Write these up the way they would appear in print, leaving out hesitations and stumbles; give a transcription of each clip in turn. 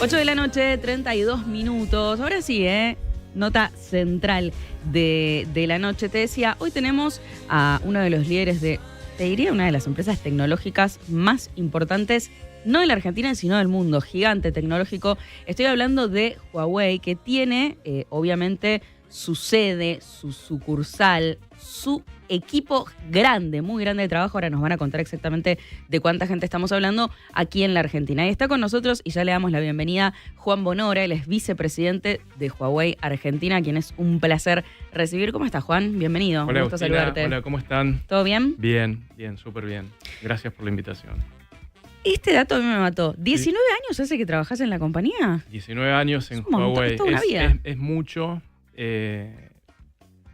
8 de la noche, 32 minutos. Ahora sí, nota central de la noche. Te decía, hoy tenemos a uno de los líderes de, te diría, una de las empresas tecnológicas más importantes, no de la Argentina, sino del mundo, gigante tecnológico. Estoy hablando de Huawei, que tiene, obviamente, su sede, su sucursal, su equipo grande, muy grande de trabajo. Ahora nos van a contar exactamente de cuánta gente estamos hablando aquí en la Argentina. Y está con nosotros, y ya le damos la bienvenida, Juan Bonora. Él es vicepresidente de Huawei Argentina, a quien es un placer recibir. ¿Cómo estás, Juan? Bienvenido. Hola, un gusto Agustina. saludarte. Hola, ¿cómo están? ¿Todo bien? Bien, súper bien. Gracias por la invitación. Este dato a mí me mató. ¿19 años hace que trabajás en la compañía? 19 años en Es un montón, Huawei. es toda una vida. Es mucho,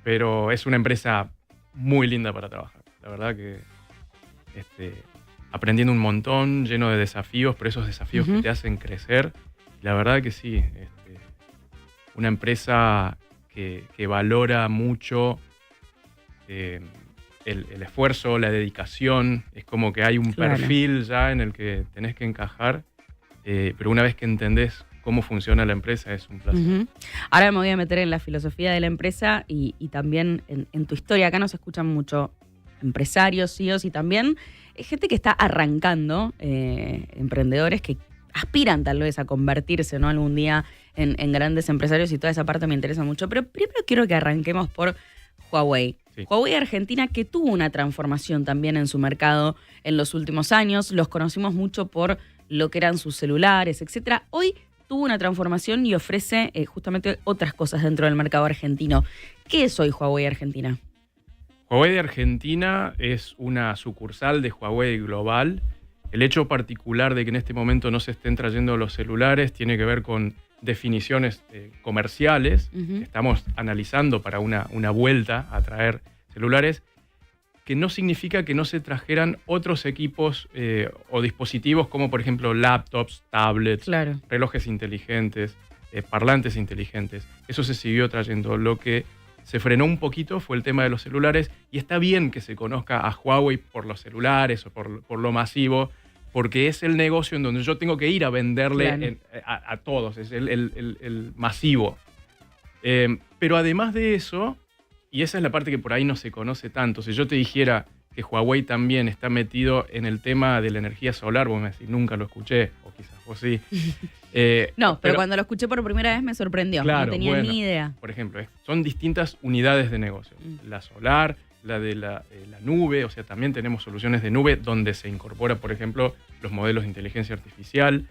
pero es una empresa muy linda para trabajar. La verdad que aprendiendo un montón, lleno de desafíos, pero esos desafíos que te hacen crecer. La verdad que sí, una empresa que valora mucho el esfuerzo, la dedicación. Es como que hay un perfil ya en el que tenés que encajar, pero una vez que entendés cómo funciona la empresa es un placer. Ahora me voy a meter en la filosofía de la empresa y también en tu historia. Acá nos escuchan mucho empresarios, CEOs y también gente que está arrancando, emprendedores que aspiran tal vez a convertirse, ¿no?, algún día en grandes empresarios, y toda esa parte me interesa mucho. Pero primero quiero que arranquemos por Huawei. Sí. Huawei Argentina, que tuvo una transformación también en su mercado en los últimos años. Los conocimos mucho por lo que eran sus celulares, etcétera. Hoy tuvo una transformación y ofrece justamente otras cosas dentro del mercado argentino. ¿Qué es hoy Huawei Argentina? Huawei de Argentina es una sucursal de Huawei Global. El hecho particular de que en este momento no se estén trayendo los celulares tiene que ver con definiciones comerciales. Estamos analizando para una vuelta a traer celulares, que no significa que no se trajeran otros equipos o dispositivos como, por ejemplo, laptops, tablets, relojes inteligentes, parlantes inteligentes. Eso se siguió trayendo. Lo que se frenó un poquito fue el tema de los celulares, y está bien que se conozca a Huawei por los celulares o por lo masivo, porque es el negocio en donde yo tengo que ir a venderle a todos, es el masivo. Pero además de eso, y esa es la parte que por ahí no se conoce tanto, si yo te dijera que Huawei también está metido en el tema de la energía solar, vos me decís, nunca lo escuché, o quizás vos sí. No, pero cuando lo escuché por primera vez me sorprendió, no tenía ni idea. Por ejemplo, son distintas unidades de negocio. La solar, la de la nube, o sea, también tenemos soluciones de nube donde se incorpora, por ejemplo, los modelos de inteligencia artificial.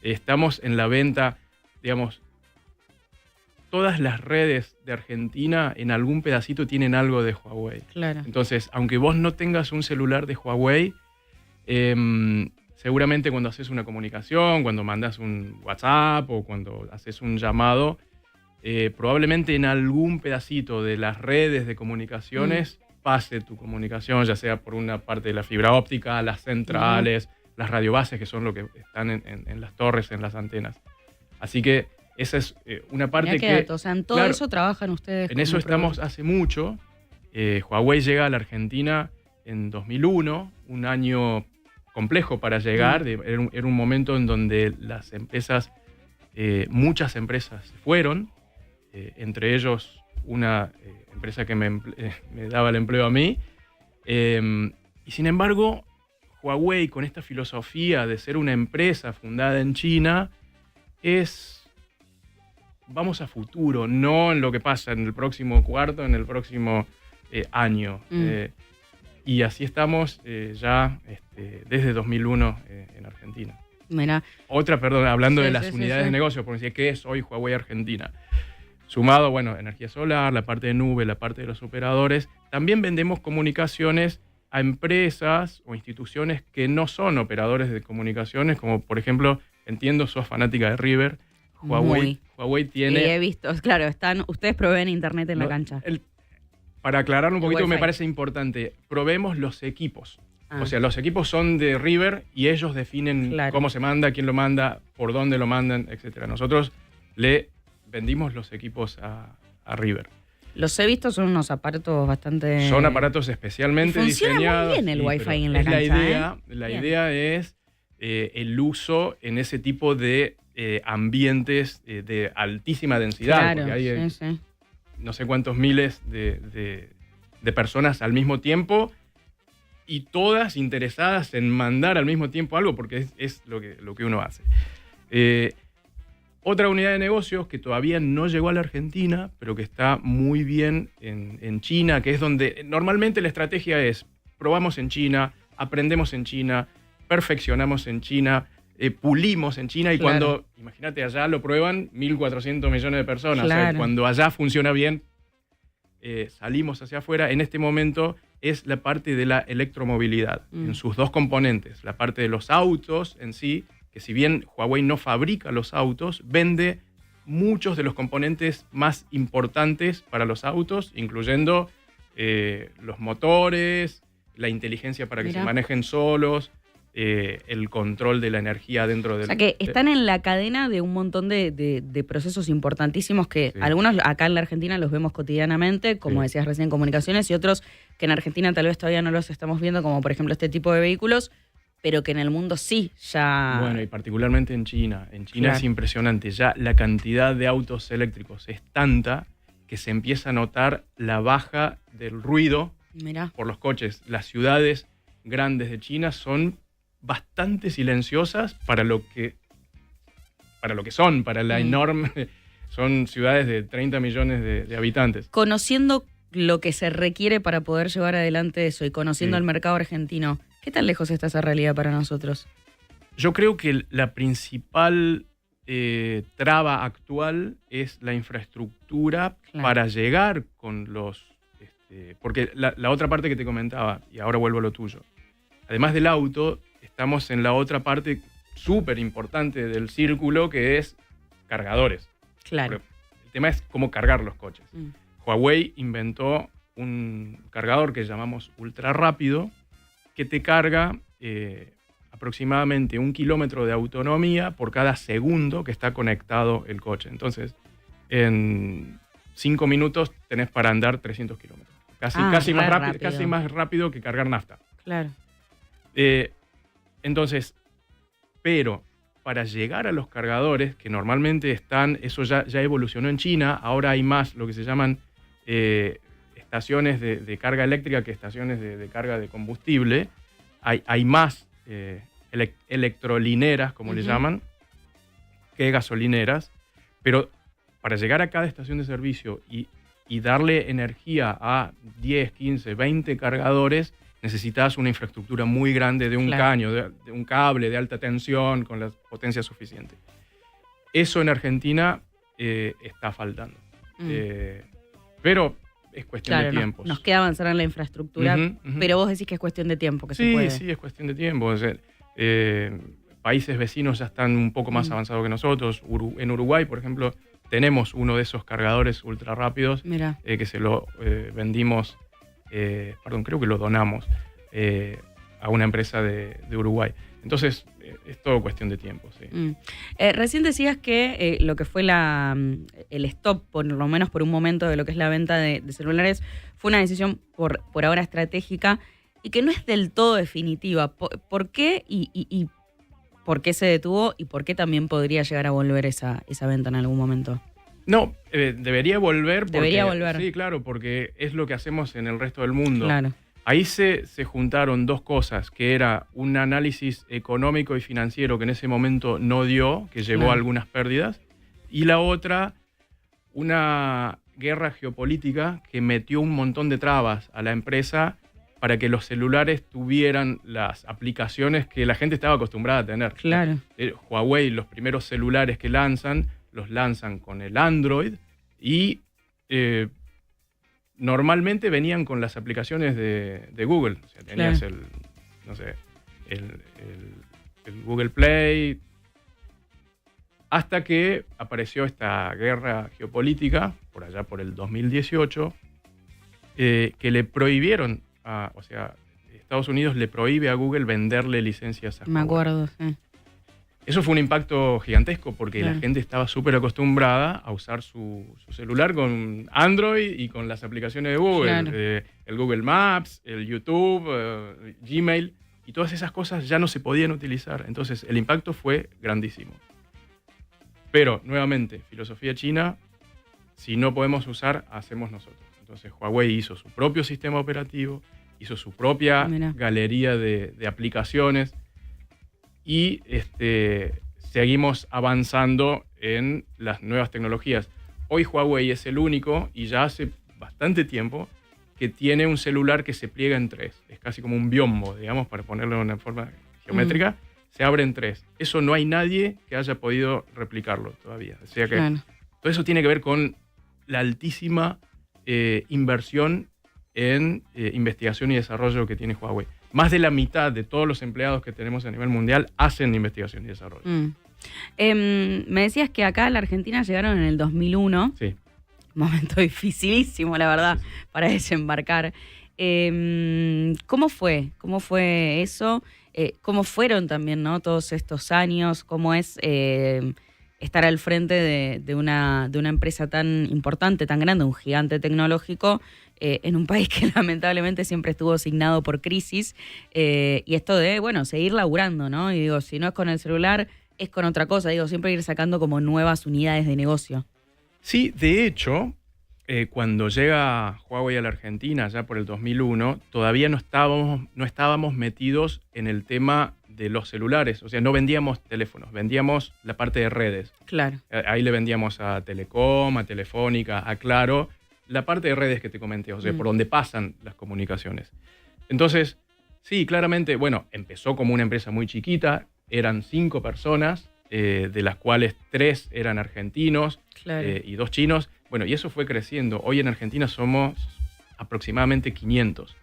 Estamos en la venta, digamos, todas las redes de Argentina en algún pedacito tienen algo de Huawei. Claro. Entonces, aunque vos no tengas un celular de Huawei, seguramente cuando haces una comunicación, cuando mandas un WhatsApp o cuando haces un llamado, probablemente en algún pedacito de las redes de comunicaciones pase tu comunicación, ya sea por una parte de la fibra óptica, las centrales, las radiobases, que son lo que están en las torres, en las antenas. Así que esa es una parte que... O sea, en todo eso trabajan ustedes. En eso estamos hace mucho. Huawei llega a la Argentina en 2001, un año complejo para llegar. Era un momento en donde las empresas, muchas empresas se fueron, entre ellos una empresa que me daba el empleo a mí. Y sin embargo, Huawei, con esta filosofía de ser una empresa fundada en China, vamos a futuro, no en lo que pasa en el próximo cuarto, en el próximo año. Y así estamos ya desde 2001 en Argentina. Mira. Hablando de las unidades de negocio, porque decía, ¿qué es hoy Huawei Argentina? Sumado, bueno, energía solar, la parte de nube, la parte de los operadores. También vendemos comunicaciones a empresas o instituciones que no son operadores de comunicaciones, como por ejemplo, entiendo, sos fanática de River. Huawei tiene... Sí, he visto, claro, ustedes proveen internet en la cancha. Para aclararlo un poquito, me parece importante, proveemos los equipos. O sea, los equipos son de River y ellos definen cómo se manda, quién lo manda, por dónde lo mandan, etc. Nosotros le vendimos los equipos a River. Los he visto, son unos aparatos bastante... Son aparatos especialmente diseñados. Funciona muy bien el Wi-Fi en la cancha. La idea es el uso en ese tipo de ambientes de altísima densidad. Claro, porque hay sí. no sé cuántos miles de personas al mismo tiempo y todas interesadas en mandar al mismo tiempo algo, porque es lo que uno hace. Otra unidad de negocios que todavía no llegó a la Argentina, pero que está muy bien en China, que es donde normalmente la estrategia es: probamos en China, aprendemos en China, perfeccionamos en China, pulimos en China, y Claro. cuando, imagínate, allá lo prueban 1.400 millones de personas. Claro. O sea, cuando allá funciona bien, salimos hacia afuera. En este momento es la parte de la electromovilidad, en sus dos componentes. La parte de los autos en sí, que si bien Huawei no fabrica los autos, vende muchos de los componentes más importantes para los autos, incluyendo los motores, la inteligencia para que se manejen solos, el control de la energía dentro del... O sea que están en la cadena de un montón de procesos importantísimos que algunos acá en la Argentina los vemos cotidianamente, como decías recién, comunicaciones, y otros que en Argentina tal vez todavía no los estamos viendo, como por ejemplo este tipo de vehículos, pero que en el mundo sí ya... Bueno, y particularmente en China. En China es impresionante. Ya la cantidad de autos eléctricos es tanta que se empieza a notar la baja del ruido por los coches. Las ciudades grandes de China son bastante silenciosas para lo que son, para la enorme... Son ciudades de 30 millones de habitantes. Conociendo lo que se requiere para poder llevar adelante eso y conociendo el mercado argentino, ¿qué tan lejos está esa realidad para nosotros? Yo creo que la principal traba actual es la infraestructura para llegar con los... porque la otra parte que te comentaba, y ahora vuelvo a lo tuyo, además del auto, estamos en la otra parte súper importante del círculo, que es cargadores. Claro. Porque el tema es cómo cargar los coches. Huawei inventó un cargador que llamamos ultra rápido, que te carga aproximadamente 1 kilómetro de autonomía por cada segundo que está conectado el coche. Entonces, en 5 minutos tenés para andar 300 kilómetros. Casi más rápido que cargar nafta. Claro. Entonces, pero para llegar a los cargadores, que normalmente están, eso ya evolucionó en China, ahora hay más lo que se llaman estaciones de carga eléctrica que estaciones de carga de combustible. Hay más electrolineras, como le llaman, que gasolineras, pero para llegar a cada estación de servicio y darle energía a 10, 15, 20 cargadores, necesitas una infraestructura muy grande de un caño, de un cable de alta tensión con la potencia suficiente. Eso en Argentina está faltando. Pero es cuestión de tiempo. Nos queda avanzar en la infraestructura, pero vos decís que es cuestión de tiempo que se puede. Sí, es cuestión de tiempo. O sea, países vecinos ya están un poco más avanzados que nosotros. En Uruguay, por ejemplo, tenemos uno de esos cargadores ultra rápidos que se lo vendimos, creo que lo donamos a una empresa de Uruguay. Entonces, es todo cuestión de tiempo. Sí. Recién decías que lo que fue el stop, por lo menos por un momento, de lo que es la venta de celulares, fue una decisión por ahora estratégica y que no es del todo definitiva. ¿Por qué y por qué se detuvo y por qué también podría llegar a volver esa venta en algún momento? No, debería volver. Debería volver. Sí, claro, porque es lo que hacemos en el resto del mundo. Claro. Ahí se juntaron dos cosas, que era un análisis económico y financiero que en ese momento no dio, que llevó a algunas pérdidas, y la otra, una guerra geopolítica que metió un montón de trabas a la empresa para que los celulares tuvieran las aplicaciones que la gente estaba acostumbrada a tener. Claro. Huawei, los primeros celulares que lanzan, los lanzan con el Android y normalmente venían con las aplicaciones de Google. O sea, tenías el Google Play, hasta que apareció esta guerra geopolítica, por allá por el 2018, que le prohibieron, Estados Unidos le prohíbe a Google venderle licencias a Huawei. Me acuerdo, sí. Eso fue un impacto gigantesco porque la gente estaba súper acostumbrada a usar su celular con Android y con las aplicaciones de Google. El Google Maps, el YouTube, Gmail, y todas esas cosas ya no se podían utilizar. Entonces el impacto fue grandísimo. Pero, nuevamente, filosofía china, si no podemos usar, hacemos nosotros. Entonces, Huawei hizo su propio sistema operativo, hizo su propia galería de aplicaciones y seguimos avanzando en las nuevas tecnologías. Hoy Huawei es el único, y ya hace bastante tiempo, que tiene un celular que se pliega en 3. Es casi como un biombo, digamos, para ponerlo de una forma geométrica. Se abre en 3. Eso no hay nadie que haya podido replicarlo todavía. O sea que todo eso tiene que ver con la altísima inversión en investigación y desarrollo que tiene Huawei. Más de la mitad de todos los empleados que tenemos a nivel mundial hacen investigación y desarrollo. Me decías que acá a la Argentina llegaron en el 2001. Sí. Momento dificilísimo, la verdad, para desembarcar. ¿Cómo fue? ¿Cómo fue eso? ¿Cómo fueron también, ¿no? Todos estos años? ¿Cómo es estar al frente de una empresa tan importante, tan grande, un gigante tecnológico, en un país que lamentablemente siempre estuvo signado por crisis? Y esto de, bueno, seguir laburando, ¿no? Y digo, si no es con el celular, es con otra cosa. Digo, siempre ir sacando como nuevas unidades de negocio. Sí, de hecho, cuando llega Huawei a la Argentina, ya por el 2001, todavía no estábamos metidos en el tema de los celulares. O sea, no vendíamos teléfonos, vendíamos la parte de redes. Claro. Ahí le vendíamos a Telecom, a Telefónica, a Claro, la parte de redes que te comenté, o sea, por donde pasan las comunicaciones. Entonces, sí, claramente, bueno, empezó como una empresa muy chiquita, eran 5 personas, de las cuales 3 eran argentinos, claro, y 2 chinos. Bueno, y eso fue creciendo. Hoy en Argentina somos aproximadamente 500.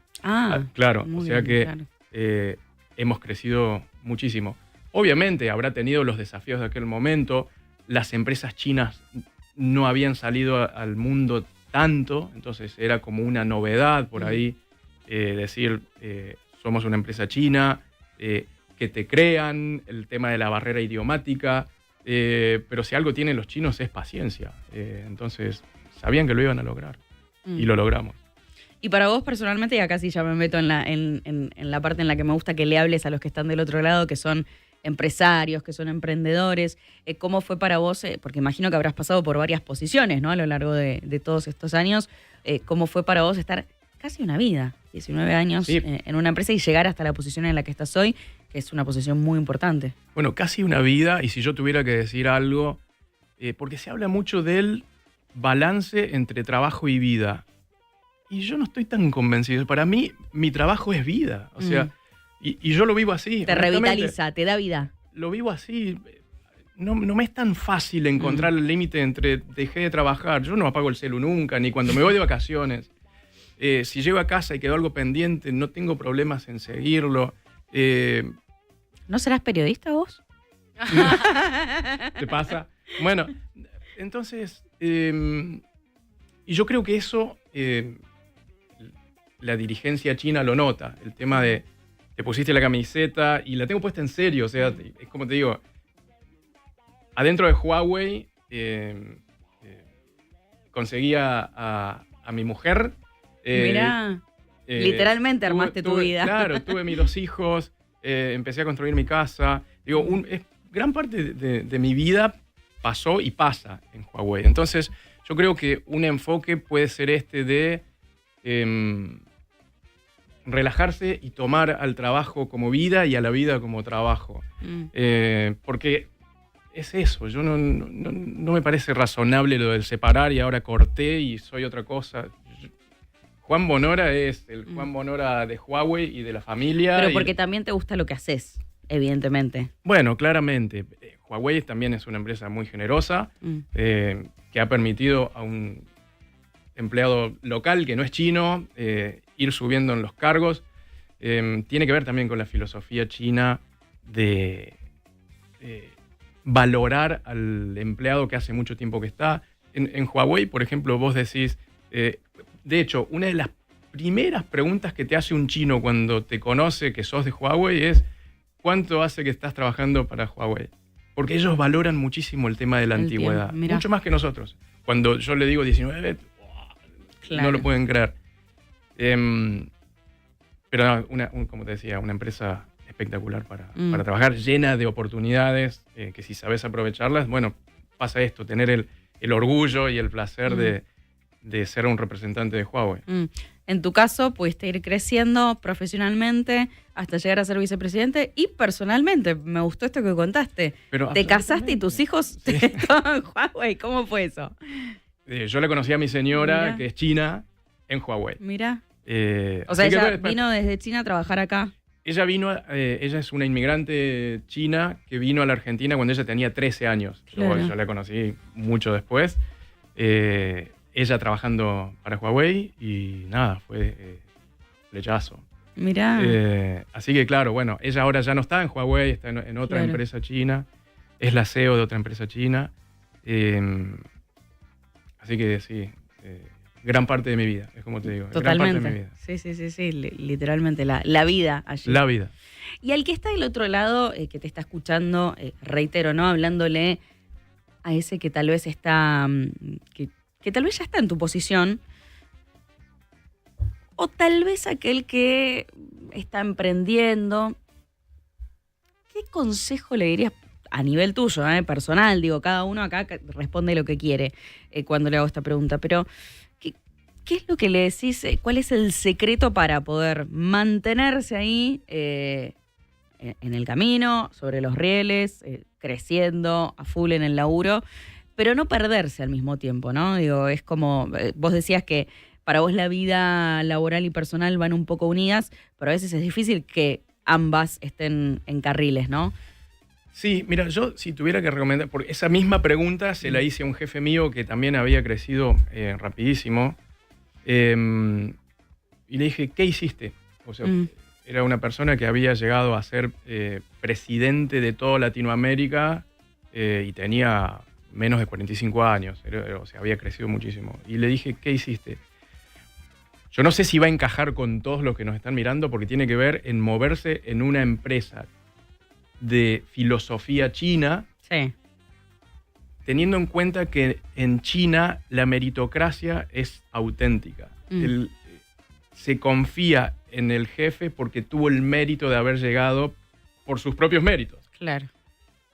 Claro, o sea que claro, hemos crecido muchísimo. Obviamente habrá tenido los desafíos de aquel momento. Las empresas chinas no habían salido al mundo tanto, entonces era como una novedad por ahí decir, somos una empresa china, que te crean, el tema de la barrera idiomática, pero si algo tienen los chinos es paciencia. Entonces sabían que lo iban a lograr y lo logramos. Y para vos personalmente, y acá sí ya me meto en la parte en la que me gusta que le hables a los que están del otro lado, que son empresarios, que son emprendedores, ¿cómo fue para vos? Porque imagino que habrás pasado por varias posiciones, ¿no? A lo largo de todos estos años. ¿Cómo fue para vos estar casi una vida, 19 años, en una empresa y llegar hasta la posición en la que estás hoy, que es una posición muy importante? Bueno, casi una vida, y si yo tuviera que decir algo, porque se habla mucho del balance entre trabajo y vida. Y yo no estoy tan convencido. Para mí, mi trabajo es vida. O sea, y yo lo vivo así. Te revitaliza, te da vida. Lo vivo así. No me es tan fácil encontrar el límite entre dejé de trabajar. Yo no apago el celu nunca, ni cuando me voy de vacaciones. Si llego a casa y quedó algo pendiente, no tengo problemas en seguirlo. ¿No serás periodista vos? ¿Te pasa? Bueno, entonces, y yo creo que eso la dirigencia china lo nota. El tema de te pusiste la camiseta y la tengo puesta en serio. O sea, es como te digo, adentro de Huawei conseguí a mi mujer. Mirá, literalmente armaste tu vida. Claro, tuve mis 2 hijos, empecé a construir mi casa. Digo, gran parte de mi vida pasó y pasa en Huawei. Entonces, yo creo que un enfoque puede ser de relajarse y tomar al trabajo como vida y a la vida como trabajo. Porque es eso, yo no me parece razonable lo del separar y ahora corté y soy otra cosa. Juan Bonora es el Juan Bonora de Huawei y de la familia. Pero porque también te gusta lo que haces, evidentemente. Bueno, claramente. Huawei también es una empresa muy generosa, que ha permitido a un empleado local que no es chino ir subiendo en los cargos. Tiene que ver también con la filosofía china de valorar al empleado que hace mucho tiempo que está. En Huawei, por ejemplo, vos decís... de hecho, una de las primeras preguntas que te hace un chino cuando te conoce que sos de Huawei es ¿cuánto hace que estás trabajando para Huawei? Porque ellos valoran muchísimo el tema de la antigüedad. Mucho más que nosotros. Cuando yo le digo 19, claro, no lo pueden creer. Pero como te decía, una empresa espectacular para trabajar, llena de oportunidades, que si sabes aprovecharlas, bueno, pasa esto, tener el orgullo y el placer de ser un representante de Huawei. En tu caso, pudiste ir creciendo profesionalmente hasta llegar a ser vicepresidente y personalmente. Me gustó esto que contaste. Pero te casaste y tus hijos estaban en Huawei. ¿Cómo fue eso? Yo le conocí a mi señora, Mirá. que es china, en Huawei. Mira. O Así sea, que ella vino desde China a trabajar acá. Ella es una inmigrante china que vino a la Argentina cuando ella tenía 13 años. Claro. Yo la conocí mucho después. Ella trabajando para Huawei y nada, fue flechazo. Mirá. Así que claro, bueno, ella ahora ya no está en Huawei, está en otra Claro. empresa china. Es la CEO de otra empresa china. Así que sí, gran parte de mi vida, es como te digo. Totalmente. Gran parte de mi vida. Sí, literalmente la vida allí. La vida. Y al que está del otro lado, que te está escuchando, reitero, ¿no? Hablándole a ese que tal vez está, que tal vez ya está en tu posición, o tal vez aquel que está emprendiendo, ¿qué consejo le dirías a nivel tuyo, personal? Digo, cada uno acá responde lo que quiere cuando le hago esta pregunta, pero ¿qué es lo que le decís? ¿Cuál es el secreto para poder mantenerse ahí en el camino, sobre los rieles, creciendo a full en el laburo, pero no perderse al mismo tiempo, ¿no? Digo, es como, vos decías que para vos la vida laboral y personal van un poco unidas, pero a veces es difícil que ambas estén en carriles, ¿no? Sí, mira, yo si tuviera que recomendar, porque esa misma pregunta se la hice a un jefe mío que también había crecido rapidísimo, y le dije, ¿qué hiciste? O sea, era una persona que había llegado a ser presidente de toda Latinoamérica y tenía menos de 45 años, o sea, había crecido muchísimo. Y le dije, ¿qué hiciste? Yo no sé si va a encajar con todos los que nos están mirando porque tiene que ver en moverse en una empresa de filosofía china, Sí. teniendo en cuenta que en China la meritocracia es auténtica. Se confía en el jefe porque tuvo el mérito de haber llegado por sus propios méritos. Claro.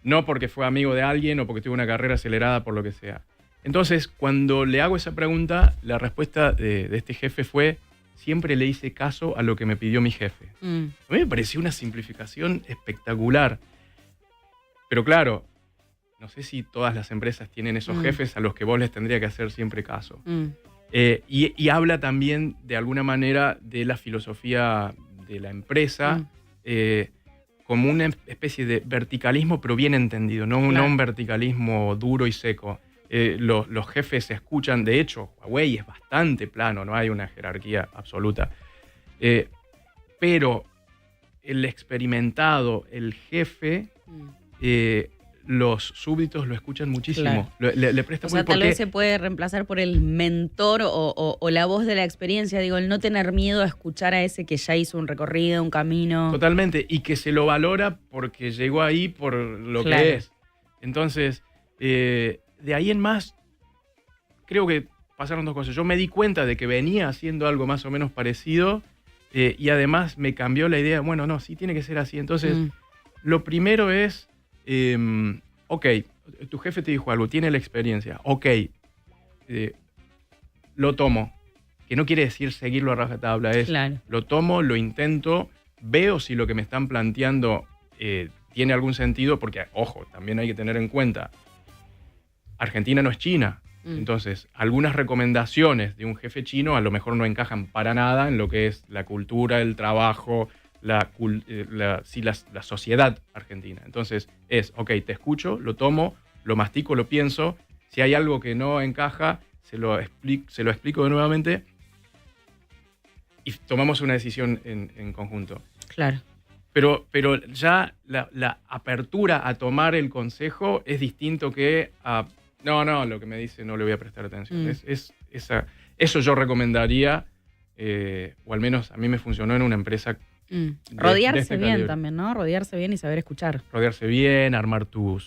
No porque fue amigo de alguien o porque tuvo una carrera acelerada por lo que sea. Entonces, cuando le hago esa pregunta, la respuesta de este jefe fue: siempre le hice caso a lo que me pidió mi jefe. A mí me pareció una simplificación espectacular. Pero claro, no sé si todas las empresas tienen esos jefes a los que vos les tendría que hacer siempre caso. Y habla también, de alguna manera, de la filosofía de la empresa como una especie de verticalismo, pero bien entendido, no un verticalismo duro y seco. Los jefes se escuchan, de hecho, Huawei es bastante plano, no hay una jerarquía absoluta. Pero el experimentado, el jefe, los súbditos lo escuchan muchísimo. Claro. Le prestan O sea, muy tal vez se puede reemplazar por el mentor o la voz de la experiencia, digo, el no tener miedo a escuchar a ese que ya hizo un recorrido, un camino. Totalmente, y que se lo valora porque llegó ahí por lo que es. Entonces, de ahí en más, creo que pasaron dos cosas. Yo me di cuenta de que venía haciendo algo más o menos parecido y además me cambió la idea, bueno, no, sí tiene que ser así. Entonces, lo primero es, ok, tu jefe te dijo algo, tiene la experiencia, ok, lo tomo, que no quiere decir seguirlo a rajatabla, es lo tomo, lo intento, veo si lo que me están planteando tiene algún sentido, porque, ojo, también hay que tener en cuenta, Argentina no es China. Entonces, algunas recomendaciones de un jefe chino a lo mejor no encajan para nada en lo que es la cultura, el trabajo, la sociedad argentina. Entonces, ok, te escucho, lo tomo, lo mastico, lo pienso. Si hay algo que no encaja, se lo explico nuevamente y tomamos una decisión en conjunto. Claro. Pero ya la apertura a tomar el consejo es distinto que a... No, lo que me dice no le voy a prestar atención. Eso yo recomendaría, o al menos a mí me funcionó en una empresa. Rodearse bien también, ¿no? Rodearse bien y saber escuchar. Rodearse bien, armar tu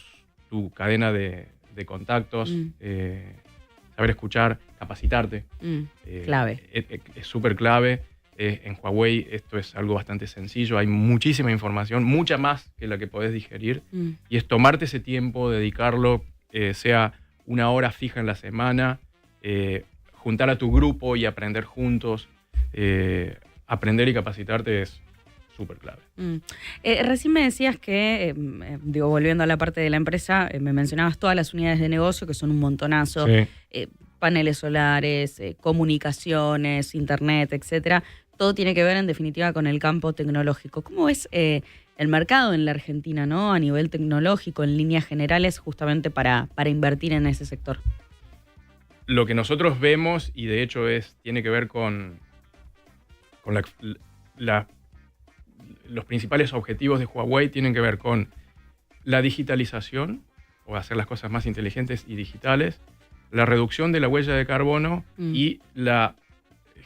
cadena de contactos, saber escuchar, capacitarte. Clave. Es súper clave. En Huawei esto es algo bastante sencillo. Hay muchísima información, mucha más que la que podés digerir. Y es tomarte ese tiempo, dedicarlo, sea una hora fija en la semana, juntar a tu grupo y aprender juntos. Aprender y capacitarte es súper clave. Recién me decías que, volviendo a la parte de la empresa, me mencionabas todas las unidades de negocio, que son un montonazo, Sí. paneles solares, comunicaciones, internet, etcétera. Todo tiene que ver, en definitiva, con el campo tecnológico. ¿Cómo es el mercado en la Argentina, ¿no? A nivel tecnológico, en líneas generales, justamente para invertir en ese sector? Lo que nosotros vemos, y de hecho tiene que ver con los principales objetivos de Huawei, tienen que ver con la digitalización, o hacer las cosas más inteligentes y digitales, la reducción de la huella de carbono y la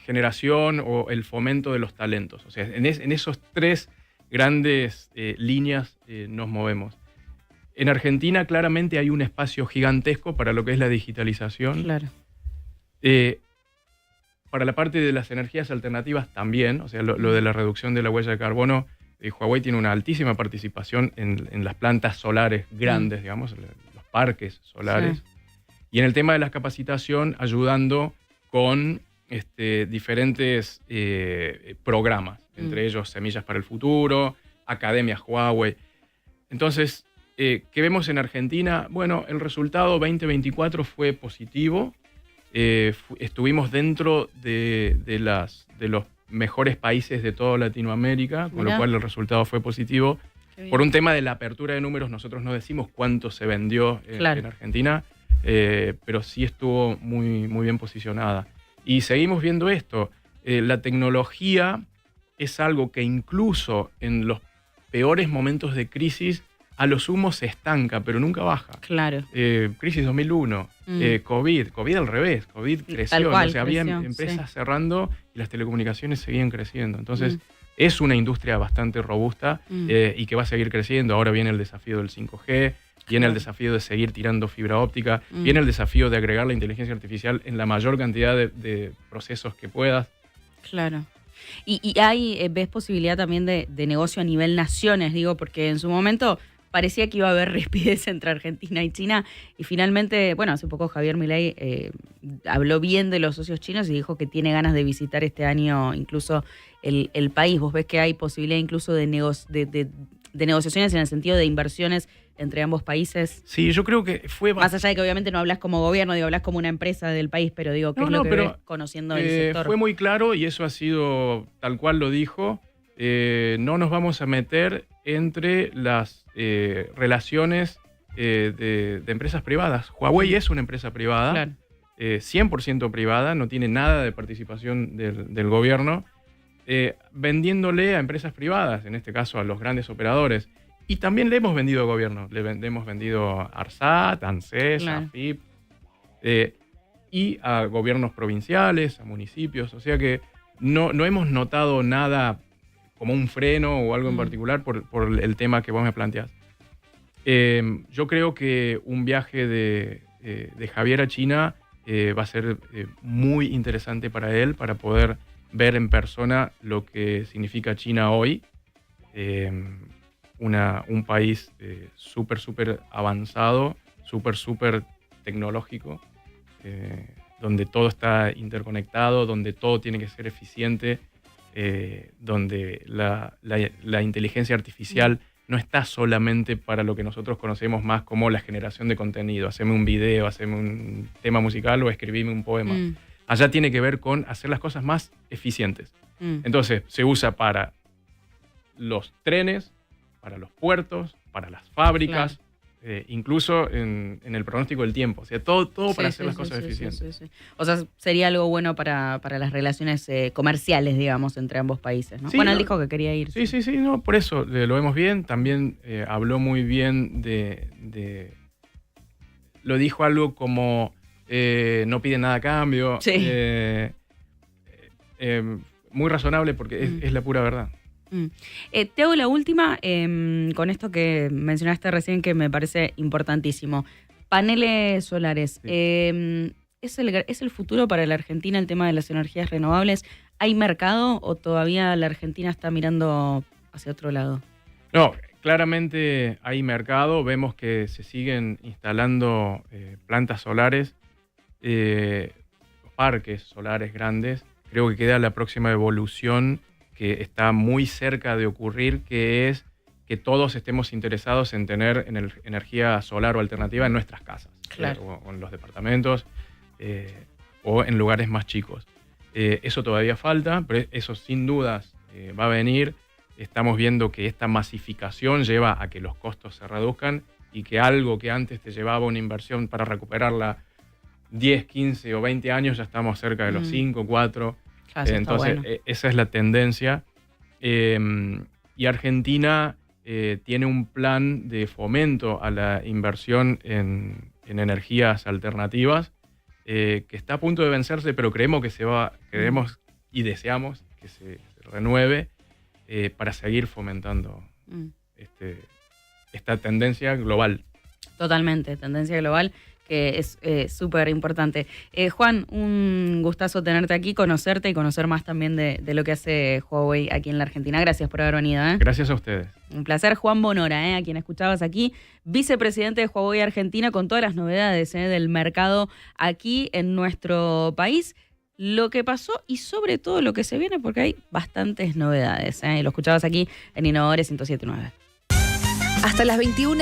generación o el fomento de los talentos. O sea, en esos tres grandes líneas nos movemos. En Argentina claramente hay un espacio gigantesco para lo que es la digitalización. Claro. Para la parte de las energías alternativas también, o sea, lo de la reducción de la huella de carbono, Huawei tiene una altísima participación en las plantas solares grandes, digamos, los parques solares. Sí. Y en el tema de la capacitación, ayudando con diferentes programas, entre ellos Semillas para el Futuro, Academia Huawei. Entonces, ¿qué vemos en Argentina? Bueno, el resultado 2024 fue positivo. Estuvimos dentro de los mejores países de toda Latinoamérica, con lo cual el resultado fue positivo. Por un tema de la apertura de números, nosotros no decimos cuánto se vendió en Argentina, pero sí estuvo muy, muy bien posicionada. Y seguimos viendo esto. La tecnología es algo que incluso en los peores momentos de crisis, a lo sumo se estanca, pero nunca baja. Claro. Crisis 2001, COVID al revés, COVID creció. Tal cual, o sea, había empresas cerrando y las telecomunicaciones seguían creciendo. Entonces, es una industria bastante robusta y que va a seguir creciendo. Ahora viene el desafío del 5G, viene el desafío de seguir tirando fibra óptica, viene el desafío de agregar la inteligencia artificial en la mayor cantidad de procesos que puedas. Claro. Y ves posibilidad también de negocio a nivel naciones, digo, porque en su momento parecía que iba a haber rispidez entre Argentina y China, y finalmente, bueno, hace poco Javier Milei habló bien de los socios chinos y dijo que tiene ganas de visitar este año incluso el país. ¿Vos ves que hay posibilidad incluso de negociaciones en el sentido de inversiones entre ambos países? Sí, yo creo que fue... Más allá de que obviamente no hablas como gobierno, digo, hablas como una empresa del país, pero digo, ¿qué es lo que ves conociendo el sector? Fue muy claro y eso ha sido tal cual lo dijo. No nos vamos a meter entre las relaciones de empresas privadas. Huawei es una empresa privada, claro. 100% privada, no tiene nada de participación del gobierno, vendiéndole a empresas privadas, en este caso a los grandes operadores. Y también le hemos vendido al gobierno, hemos vendido a ARSAT, a ANSES, claro. a FIP, y a gobiernos provinciales, a municipios. O sea que no hemos notado nada como un freno o algo en particular por el tema que vos me planteás. Yo creo que un viaje de Javier a China va a ser muy interesante para él, para poder ver en persona lo que significa China hoy. Un país súper avanzado, súper tecnológico, donde todo está interconectado, donde todo tiene que ser eficiente, donde la inteligencia artificial no está solamente para lo que nosotros conocemos más como la generación de contenido. Haceme un video, haceme un tema musical o escribime un poema. Allá tiene que ver con hacer las cosas más eficientes. Entonces, se usa para los trenes, para los puertos, para las fábricas, incluso en el pronóstico del tiempo. O sea, todo para hacer las cosas eficientes. Sí. O sea, sería algo bueno para las relaciones comerciales, digamos, entre ambos países, ¿no? Sí, bueno, él dijo que quería ir. Sí, no, por eso lo vemos bien. También habló muy bien lo dijo algo como no pide nada a cambio. Sí. Muy razonable porque es la pura verdad. Te hago la última con esto que mencionaste recién, que me parece importantísimo. Paneles solares. Sí. ¿Es el futuro para la Argentina el tema de las energías renovables? ¿Hay mercado o todavía la Argentina está mirando hacia otro lado? No, Claramente hay mercado, vemos que se siguen instalando plantas solares, parques solares grandes. Creo que queda la próxima evolución que está muy cerca de ocurrir, que es que todos estemos interesados en tener energía solar o alternativa en nuestras casas, Claro. o en los departamentos, o en lugares más chicos. Eso todavía falta, pero eso sin dudas va a venir. Estamos viendo que esta masificación lleva a que los costos se reduzcan y que algo que antes te llevaba una inversión para recuperarla 10, 15 o 20 años, ya estamos cerca de los 5, 4. Claro, eso Entonces, está bueno. esa es la tendencia. Y Argentina tiene un plan de fomento a la inversión en energías alternativas que está a punto de vencerse, pero creemos y deseamos que se renueve para seguir fomentando esta tendencia global. Totalmente, tendencia global, que es súper importante. Juan, un gustazo tenerte aquí, conocerte y conocer más también de lo que hace Huawei aquí en la Argentina. Gracias por haber venido. Gracias a ustedes. Un placer. Juan Bonora, a quien escuchabas aquí, vicepresidente de Huawei Argentina, con todas las novedades del mercado aquí en nuestro país. Lo que pasó y sobre todo lo que se viene, porque hay bastantes novedades. Lo escuchabas aquí en Innovadores 107.9. Hasta las 21.